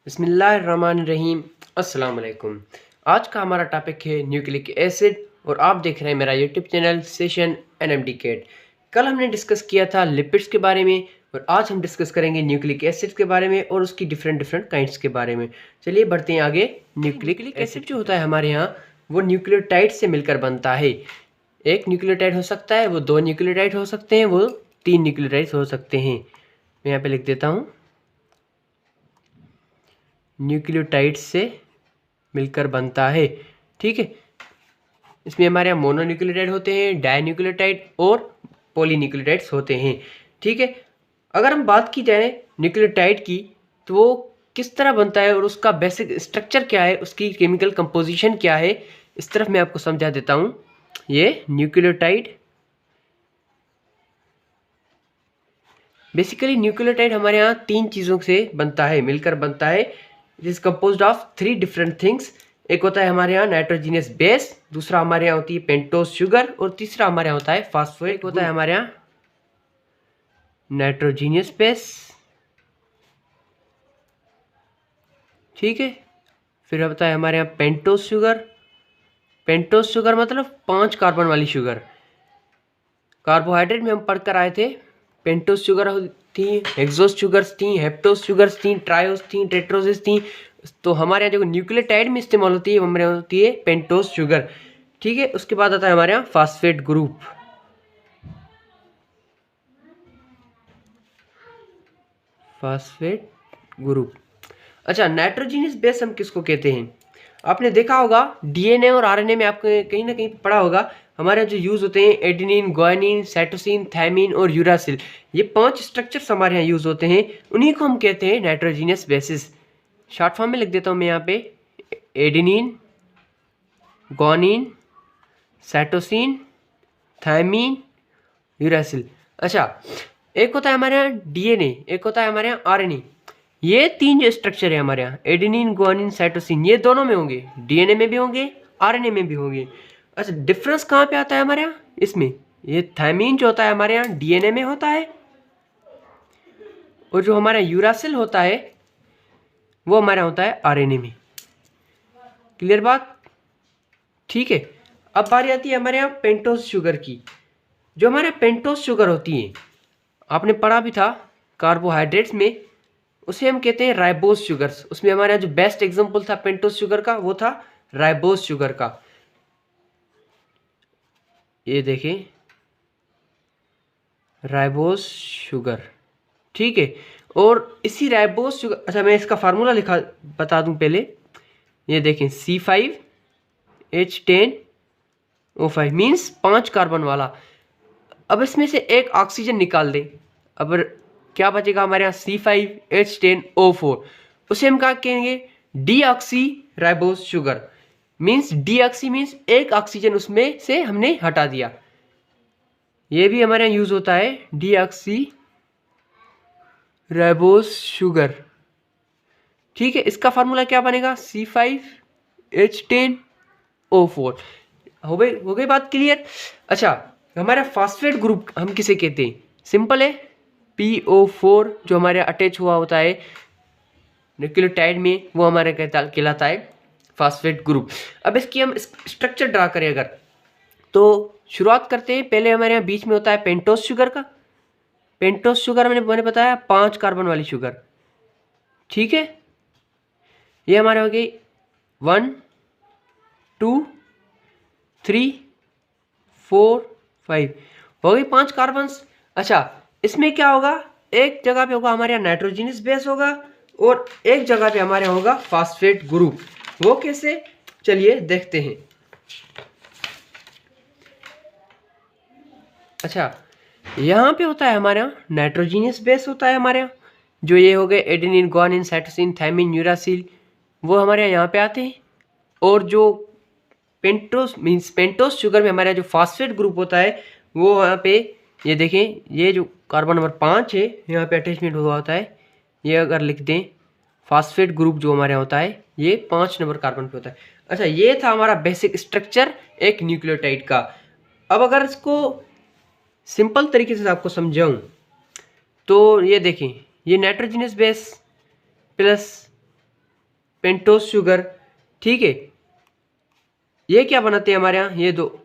बिस्मिल्लाहिर्रहमानिर्रहीम। अस्सलाम वालेकुम। आज का हमारा टॉपिक है न्यूक्लिक एसिड और आप देख रहे हैं मेरा YouTube channel session NMD cat. कल हमने डिस्कस किया था लिपिड्स के बारे में और आज हम डिस्कस करेंगे न्यूक्लिक एसिड के बारे में और उसकी डिफरेंट डिफरेंट काइंड्स के बारे में। चलिए बढ़ते हैं आगे। न्यूक्लिक एसिड जो होता है हमारे यहाँ वो न्यूक्लियोटाइड से मिलकर बनता है। एक न्यूक्लियोटाइड हो सकता है, वो दो न्यूक्लियोटाइड हो सकते हैं, वो तीन न्यूक्लियोटाइड हो सकते हैं। मैं यहाँ पे लिख देता हूँ, न्यूक्लियोटाइड से मिलकर बनता है। ठीक है, इसमें हमारे यहाँ मोनोन्यूक्लियोटाइड होते हैं, डाइन्यूक्लियोटाइड और पॉलीन्यूक्लियोटाइड्स होते हैं। ठीक है, अगर हम बात की जाए न्यूक्लियोटाइड की तो वो किस तरह बनता है और उसका बेसिक स्ट्रक्चर क्या है, उसकी केमिकल कंपोजिशन क्या है, इस तरफ मैं आपको समझा देता हूँ। ये न्यूक्लियोटाइड, बेसिकली न्यूक्लियोटाइड हमारे यहाँ तीन चीज़ों से बनता है, मिलकर बनता है। It is composed of three different things. एक होता है हमारे यहाँ नाइट्रोजीनियस बेस, दूसरा हमारे यहाँ होती है पेंटोज शुगर और तीसरा हमारे यहाँ होता है फास्फेट। एक होता है हमारे यहाँ नाइट्रोजीनियस बेस, ठीक है, फिर होता है हमारे यहाँ पेंटोज शुगर। पेंटोज शुगर मतलब 5 कार्बन वाली शुगर। कार्बोहाइड्रेट में हम पढ़कर आए थे, पेंटोज शुगर थी, हेक्सोज शुगर्स थी, हेप्टोज शुगर्स थी, ट्रायोज थी, टेट्रोजेस थी। तो हमारे यहाँ जो न्यूक्लियोटाइड में इस्तेमाल होती है वो हमारे यहाँ होती है पेंटोज शुगर। ठीक है, उसके बाद आता है हमारे यहाँ फास्फेट ग्रुप। Phosphate group. अच्छा, नाइट्रोजीनियस बेस हम किसको कहते हैं? आपने देखा होगा डीएनए और आरएनए में आपने कहीं ना कहीं पढ़ा होगा, हमारे जो यूज़ होते हैं एडेनिन, ग्वानिन, साइटोसिन, थायमिन और यूरासिल, ये 5 स्ट्रक्चर्स हमारे यहाँ यूज़ होते हैं। उन्हीं को हम कहते हैं नाइट्रोजीनियस बेसिस। शॉर्ट फॉर्म में लिख देता हूँ मैं यहाँ पे, adenine, guanine, cytosine, thymine, uracil. अच्छा, एक होता है हमारे यहाँ डीएनए, एक होता है हमारे यहाँ आरएनए। ये तीन जो स्ट्रक्चर है हमारे यहाँ एडेनिन, ग्वानिन, साइटोसिन, ये दोनों में होंगे, डीएनए में भी होंगे, आरएनए में भी होंगे। अच्छा, डिफरेंस कहाँ पे आता है हमारे यहाँ इसमें? ये थायमीन जो होता है हमारे यहाँ डीएनए में होता है और जो हमारा यूरासिल होता है वो हमारा होता है आरएनए में। क्लियर बात? ठीक है, अब बारी आती है हमारे यहाँ पेंटोज शुगर की। जो हमारे पेंटोज शुगर होती है, आपने पढ़ा भी था कार्बोहाइड्रेट्स में, उसे हम कहते हैं राइबोज शुगर्स। उसमें हमारे यहाँ जो बेस्ट एग्जांपल था पेंटोज शुगर का वो था राइबोज शुगर का। ये देखें, राइबोज शुगर। ठीक है, और इसी राइबोज शुगर, अच्छा मैं इसका फार्मूला लिखा बता दूं पहले। ये देखें C5H10O5 मीन्स 5 कार्बन वाला। अब इसमें से एक ऑक्सीजन निकाल दें, अब क्या बचेगा हमारे यहाँ C5H10O4। उसे हम क्या कहेंगे? Deoxy ribose sugar. Means deoxy means एक ऑक्सीजन उसमें से हमने हटा दिया। ये भी हमारे यहाँ यूज होता है डीऑक्सी राइबोज शुगर। ठीक है, इसका फार्मूला क्या बनेगा? C5H10O4। हो गई बात क्लियर? अच्छा, हमारा फास्फेट ग्रुप हम किसे कहते हैं? सिंपल है, PO4 जो हमारे अटैच हुआ होता है न्यूक्लियोटाइड में वो हमारे कहलाता है फास्फेट ग्रुप। अब इसकी हम स्ट्रक्चर ड्रा करें अगर, तो शुरुआत करते हैं। पहले हमारे यहाँ बीच में होता है पेंटोज शुगर का। पेंटोज शुगर मैंने बताया 5 कार्बन वाली शुगर। ठीक है, ये हमारे हो गई 1 2 3 4 5, हो गई 5 कार्बन। अच्छा, इसमें क्या होगा? एक जगह पे होगा हमारे यहाँ नाइट्रोजीनियस बेस होगा और एक जगह पे हमारे यहाँ होगा फास्फेट ग्रुप। वो कैसे? चलिए देखते हैं। अच्छा, यहाँ पे होता है हमारे यहाँ नाइट्रोजीनियस बेस होता है हमारे यहाँ, जो ये हो गए adenine, guanine, cytosine, thymine, uracil, वो हमारे यहाँ पे आते हैं। और जो पेंटोज शुगर में हमारे यहाँ जो फास्फेट ग्रुप होता है वो यहाँ पे, ये देखें, ये जो कार्बन नंबर 5 है यहाँ पे अटैचमेंट हुआ होता है। ये अगर लिख दें फास्फेट ग्रुप जो हमारे यहाँ होता है ये 5 नंबर कार्बन पे होता है। अच्छा, ये था हमारा बेसिक स्ट्रक्चर एक न्यूक्लियोटाइड का। अब अगर इसको सिंपल तरीके से आपको समझाऊं तो ये देखें, ये nitrogenous base plus pentose sugar, ठीक है। ये क्या बनाते हैं हमारे यहाँ,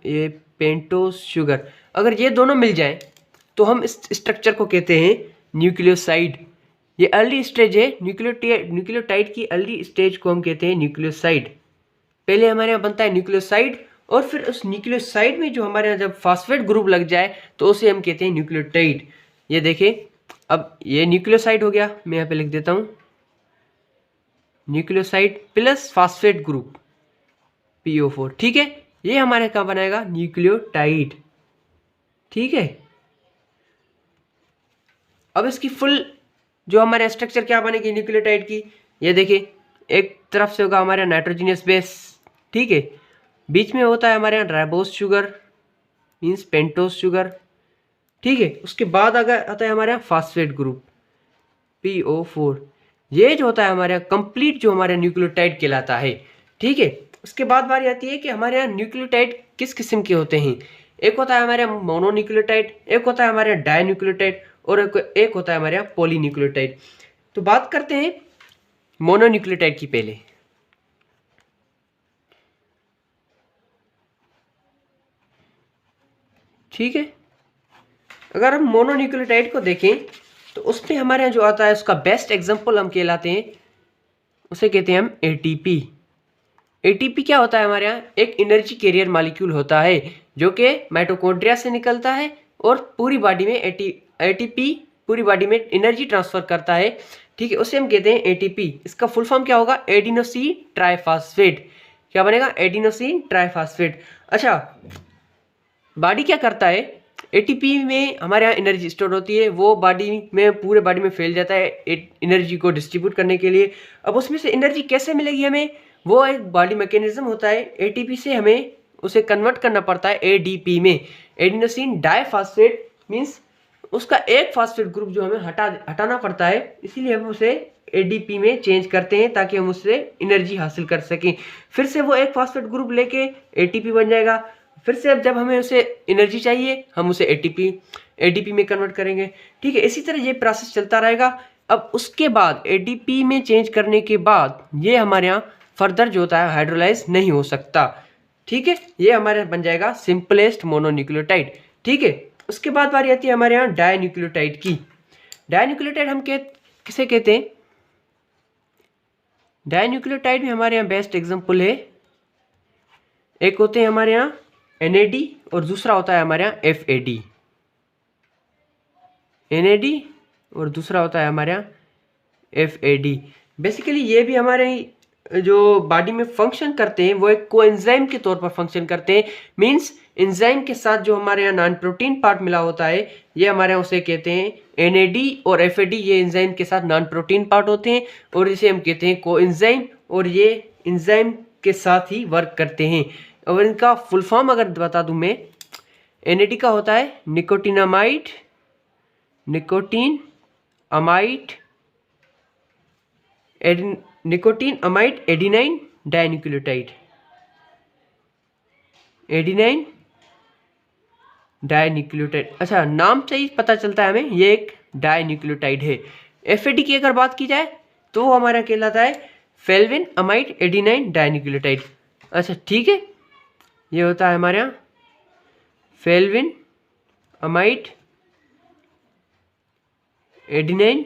ये पेंटोस शुगर, अगर ये दोनों मिल जाएं तो हम इस स्ट्रक्चर को कहते हैं न्यूक्लियोसाइड। ये अर्ली स्टेज है, न्यूक्लियोटाइड की अर्ली स्टेज को हम कहते हैं न्यूक्लियोसाइड। पहले हमारे यहाँ बनता है न्यूक्लियोसाइड, और फिर उस न्यूक्लियोसाइड में जो हमारे यहाँ जब फास्फेट ग्रुप लग जाए तो उसे हम कहते हैं न्यूक्लियोटाइड। ये देखें, अब ये न्यूक्लियोसाइड हो गया, मैं यहाँ पे लिख देता हूँ nucleoside plus phosphate group PO4, ठीक है। ये हमारे कहाँ बनाएगा, न्यूक्लियोटाइड, ठीक है। अब इसकी फुल जो हमारे स्ट्रक्चर क्या बनेगी न्यूक्लियोटाइड की, ये देखिए, एक तरफ से होगा हमारे नाइट्रोजनियस बेस, ठीक है, बीच में होता है हमारे यहाँ ribose sugar means pentose sugar, ठीक है। उसके बाद अगर आता है हमारे यहाँ फास्फेट ग्रुप PO4, ये जो होता है हमारे यहाँ कंप्लीट जो हमारे न्यूक्लियोटाइड कहलाता है, ठीक है। उसके बाद बारी आती है कि हमारे यहाँ न्यूक्लियोटाइड किस किस्म के होते हैं। एक होता है हमारे यहाँ मोनोन्यूक्लियोटाइड, एक होता है हमारे यहाँ डाइन्यूक्लियोटाइड, और एक होता है हमारे यहाँ पॉलीन्यूक्लियोटाइड। तो बात करते हैं मोनोन्यूक्लियोटाइड की पहले, ठीक है। अगर हम मोनोन्यूक्लियोटाइड को देखें तो उसमें हमारे यहाँ जो आता है उसका बेस्ट एग्जांपल हम कहलाते हैं, उसे कहते हैं हम ATP। ATP क्या होता है हमारे यहाँ, एक एनर्जी कैरियर मॉलिक्यूल होता है जो कि माइटोकॉन्ड्रिया से निकलता है और पूरी बॉडी में ATP पूरी बॉडी में एनर्जी ट्रांसफर करता है, ठीक है। उसे हम कहते हैं ATP। इसका फुल फॉर्म क्या होगा, एडिनोसिन ट्राइफॉस्फेट। क्या बनेगा, एडिनोसिन ट्राइफॉस्फेट। अच्छा, बॉडी क्या करता है, ATP में हमारे यहाँ एनर्जी स्टोर होती है, वो बॉडी में पूरे बॉडी में फैल जाता है एनर्जी को डिस्ट्रीब्यूट करने के लिए। अब उसमें से एनर्जी कैसे मिलेगी हमें, वो एक बॉडी मैकेनिज्म होता है, ATP से हमें उसे कन्वर्ट करना पड़ता है ADP में, एडिनोसिन डाइफॉस्फेट मीन्स उसका एक फास्फेट ग्रुप जो हमें हटाना पड़ता है, इसीलिए हम उसे ADP में चेंज करते हैं ताकि हम उससे एनर्जी हासिल कर सकें। फिर से वो एक फास्फेट ग्रुप लेके ATP बन जाएगा, फिर से अब जब हमें उसे एनर्जी चाहिए हम उसे ADP में कन्वर्ट करेंगे, ठीक है। इसी तरह ये प्रोसेस चलता रहेगा। अब उसके बाद ADP में चेंज करने के बाद ये हमारे यहाँ फर्दर जो होता है हाइड्रोलाइज नहीं हो सकता, ठीक है। ये हमारे बन जाएगा सिंपलेस्ट मोनोन्यूक्लियोटाइड, ठीक है। उसके बाद बारी आती है हमारे यहाँ डाइन्यूक्लियोटाइड की। डाइन्यूक्लियोटाइड हम किसे कहते हैं, डाइन्यूक्लियोटाइड में हमारे यहाँ बेस्ट एग्जांपल है, एक होते हैं हमारे यहाँ NAD और दूसरा होता है हमारे यहाँ FAD। NAD और दूसरा होता है हमारे यहाँ FAD। बेसिकली ये भी हमारे जो बॉडी में फंक्शन करते हैं वो एक कोएंजाइम के तौर पर फंक्शन करते हैं, मींस एंजाइम के साथ जो हमारे यहाँ नॉन प्रोटीन पार्ट मिला होता है ये हमारे यहाँ उसे कहते हैं NAD और FAD। ये एंजाइम के साथ नॉन प्रोटीन पार्ट होते हैं और इसे हम कहते हैं कोएंजाइम, और ये एंजाइम के साथ ही वर्क करते हैं। और इनका फुल फॉर्म अगर बता दूं मैं, NAD का होता है निकोटीन अमाइड एडिनाइन डाइन्यूक्लियोटाइड, अच्छा नाम से ही पता चलता है हमें ये एक डाइन्यूक्लियोटाइड है। FAD की अगर बात की जाए तो वो हमारा कहलाता है फेल्विन अमाइड एडिनाइन डाइन्यूक्लियोटाइड। अच्छा ठीक है, ये होता है हमारे यहाँ फेल्विन अमाइड एडिनाइन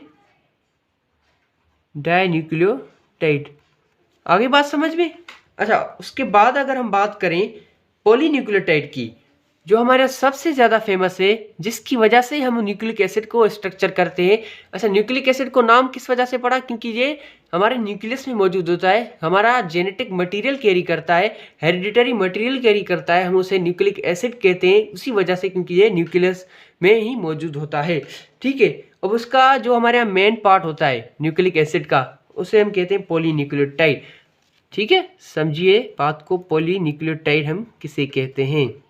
डाइन्यूक्लियोटाइड। आगे बात समझ में। अच्छा, उसके बाद अगर हम बात करें पॉलीन्यूक्लियोटाइड की, जो हमारे सबसे ज़्यादा फेमस है, जिसकी वजह से हम न्यूक्लिक एसिड को स्ट्रक्चर करते हैं। अच्छा, न्यूक्लिक एसिड को नाम किस वजह से पड़ा, क्योंकि ये हमारे न्यूक्लियस में मौजूद होता है, हमारा जेनेटिक मटेरियल कैरी करता है, हेरिडिटरी मटेरियल कैरी करता है, हम उसे न्यूक्लिक एसिड कहते हैं उसी वजह से, क्योंकि ये न्यूक्लियस में ही मौजूद होता है। ठीक है, अब उसका जो हमारे यहाँ मेन पार्ट होता है न्यूक्लिक एसिड का, उसे हम कहते हैं पॉलीन्यूक्लियोटाइड। ठीक है, समझिए बात को, पॉलीन्यूक्लियोटाइड हम किसे कहते हैं।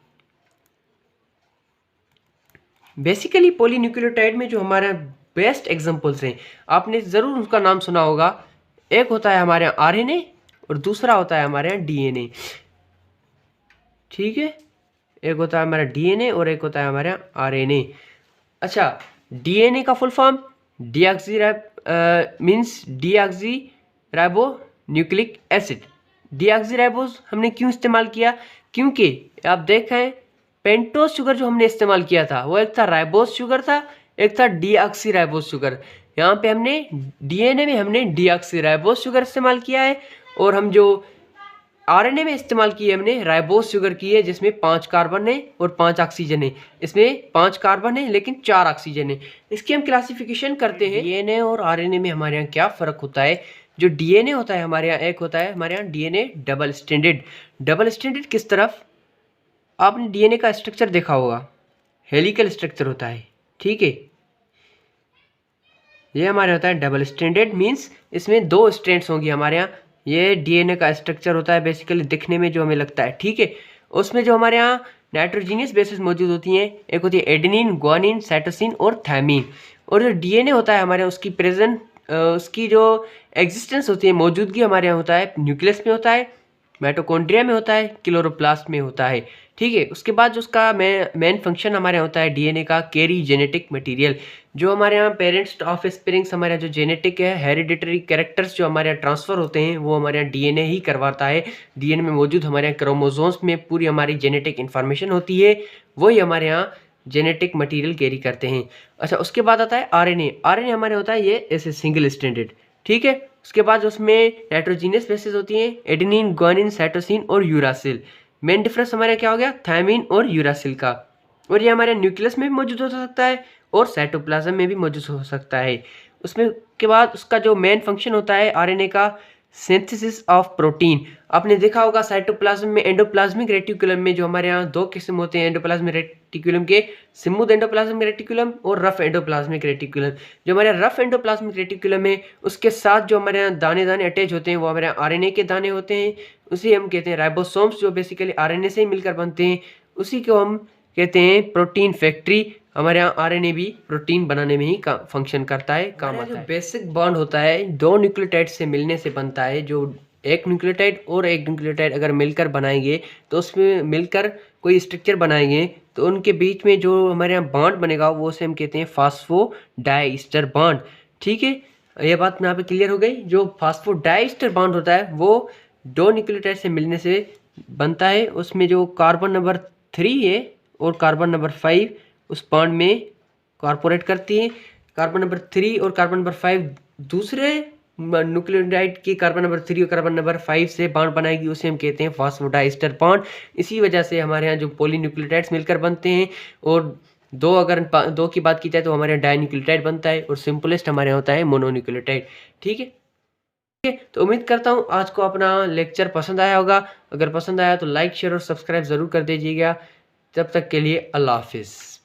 बेसिकली पॉलीन्यूक्लियोटाइड में जो हमारे बेस्ट एग्जांपल्स हैं, आपने ज़रूर उसका नाम सुना होगा। एक होता है हमारे यहाँ RNA और दूसरा होता है हमारे यहाँ DNA। ठीक है, एक होता है हमारा DNA और एक होता है हमारे यहाँ RNA। अच्छा, DNA का full form deoxy ribo nucleic acid. Deoxyribose हमने क्यों इस्तेमाल किया? क्योंकि आप देखें पेंटोज शुगर जो हमने इस्तेमाल किया था वो एक था राइबोज शुगर था, एक था डीऑक्सीराइबोज शुगर। यहाँ पे हमने डीएनए में हमने डीऑक्सीराइबोज शुगर इस्तेमाल किया है, और हम जो आरएनए में इस्तेमाल की है हमने राइबोज शुगर की है, जिसमें 5 कार्बन है और 5 ऑक्सीजन है। इसमें 5 कार्बन है लेकिन 4 ऑक्सीजन है। इसकी हम क्लासिफिकेशन करते हैं डीएनए और आरएनए में हमारे यहाँ क्या फ़र्क होता है। जो डीएनए होता है हमारे यहाँ, एक होता है हमारे यहाँ DNA double standard. Double standard किस तरफ? आपने डीएनए का स्ट्रक्चर देखा होगा, हेलिकल स्ट्रक्चर होता है, ठीक है। ये हमारे होता है डबल स्टैंडर्ड, मीन्स इसमें 2 स्ट्रैंड्स होंगी हमारे यहाँ। ये डीएनए का स्ट्रक्चर होता है बेसिकली दिखने में जो हमें लगता है, ठीक है। उसमें जो हमारे यहाँ नाइट्रोजीनियस बेसिस मौजूद होती हैं, एक होती है एडेनिन, ग्वानिन, साइटोसिन और थायमीन। और जो डीएनए होता है हमारे यहाँ उसकी प्रेजेंट उसकी जो एग्जिस्टेंस होती है, मौजूदगी हमारे यहाँ होता है न्यूक्लियस में होता है, माइटोकॉन्ड्रिया में होता है, क्लोरोप्लास्ट में होता है, ठीक है। उसके बाद जो उसका मेन फंक्शन हमारे यहाँ होता है डीएनए का कैरी जेनेटिक मटेरियल। जो हमारे यहाँ पेरेंट्स ऑफ स्प्रिंग्स हमारे यहाँ जो जेनेटिक है हेरिडिटरी कैरेक्टर्स जो हमारे यहाँ ट्रांसफ़र होते हैं वो हमारे यहाँ डीएनए ही करवाता है। डीएनए में मौजूद हमारे यहाँ क्रोमोसोम्स में पूरी हमारी जेनेटिक इन्फॉर्मेशन होती है, वही हमारे यहाँ जेनेटिक मटेरियल कैरी करते हैं। अच्छा, उसके बाद आता है आरएनए। आरएनए हमारे होता है ये ऐसे सिंगल स्टैंडर्ड, ठीक है। उसके बाद उसमें नाइट्रोजीनियस बेसिस होती हैं एडेनिन, ग्वानिन, साइटोसिन और यूरासिल। मेन डिफरेंस हमारे क्या हो गया? थायमीन और यूरासिल का। और ये हमारे न्यूक्लियस में भी मौजूद हो सकता है और साइटोप्लाज्म में भी मौजूद हो सकता है। उसमें के बाद उसका जो मेन फंक्शन होता है आरएनए का सिंथेसिस ऑफ प्रोटीन। आपने देखा होगा साइटोप्लाज्म में एंडोप्लाज्मिक रेटिकुलम में जो हमारे यहाँ 2 किस्म होते हैं एंडोप्लाज्मिक रेटिकुलम के, स्मूथ एंडोप्लाज्मिक रेटिकुलम और रफ एंडोप्लाज्मिक रेटिकुलम। जो हमारे रफ एंडोप्लाज्मिक रेटिकुलम है उसके साथ जो हमारे यहाँ दाने दाने अटैच होते हैं वो हमारे यहाँ आरएनए के दाने होते हैं, उसी हम कहते हैं राइबोसोम्स, जो बेसिकली आरएनए से ही मिलकर बनते हैं, उसी को हम कहते हैं प्रोटीन फैक्ट्री। हमारे यहाँ आरएनए भी प्रोटीन बनाने में ही फंक्शन करता है, काम आता है। बेसिक बॉन्ड होता है 2 न्यूक्लियोटाइड से मिलने से बनता है। जो एक न्यूक्लियोटाइड और एक न्यूक्लियोटाइड अगर मिलकर बनाएंगे तो उसमें मिलकर कोई स्ट्रक्चर बनाएंगे तो उनके बीच में जो हमारे यहाँ बॉन्ड बनेगा वो से हम कहते हैं फास्फोडाइस्टर बॉन्ड, ठीक है। ये बात यहाँ पे क्लियर हो गई। जो फास्फोडाइस्टर बॉन्ड होता है वो 2 न्यूक्लियोटाइड से मिलने से बनता है। उसमें जो कार्बन नंबर 3 है और कार्बन नंबर 5 उस बॉन्ड में कॉर्पोरेट करती है। कार्बन नंबर 3 और कार्बन नंबर 5 दूसरे न्यूक्लियोटाइड की कार्बन नंबर 3 और कार्बन नंबर 5 से बॉन्ड बनाएगी, उसे हम कहते हैं फास्फोडाइस्टर बॉन्ड। इसी वजह से हमारे यहाँ जो पॉलीन्यूक्लियोटाइड्स मिलकर बनते हैं, और अगर 2 की बात की जाए तो हमारे यहाँ डाइन्यूक्लियोटाइड बनता है, और सिंपलेस्ट हमारे यहाँ होता है मोनोन्यूक्लियोटाइड, ठीक है। तो उम्मीद करता हूँ आज को अपना लेक्चर पसंद आया होगा। अगर पसंद आया तो लाइक, शेयर और सब्सक्राइब ज़रूर कर दीजिएगा। तब तक के लिए अल्लाह हाफिज़।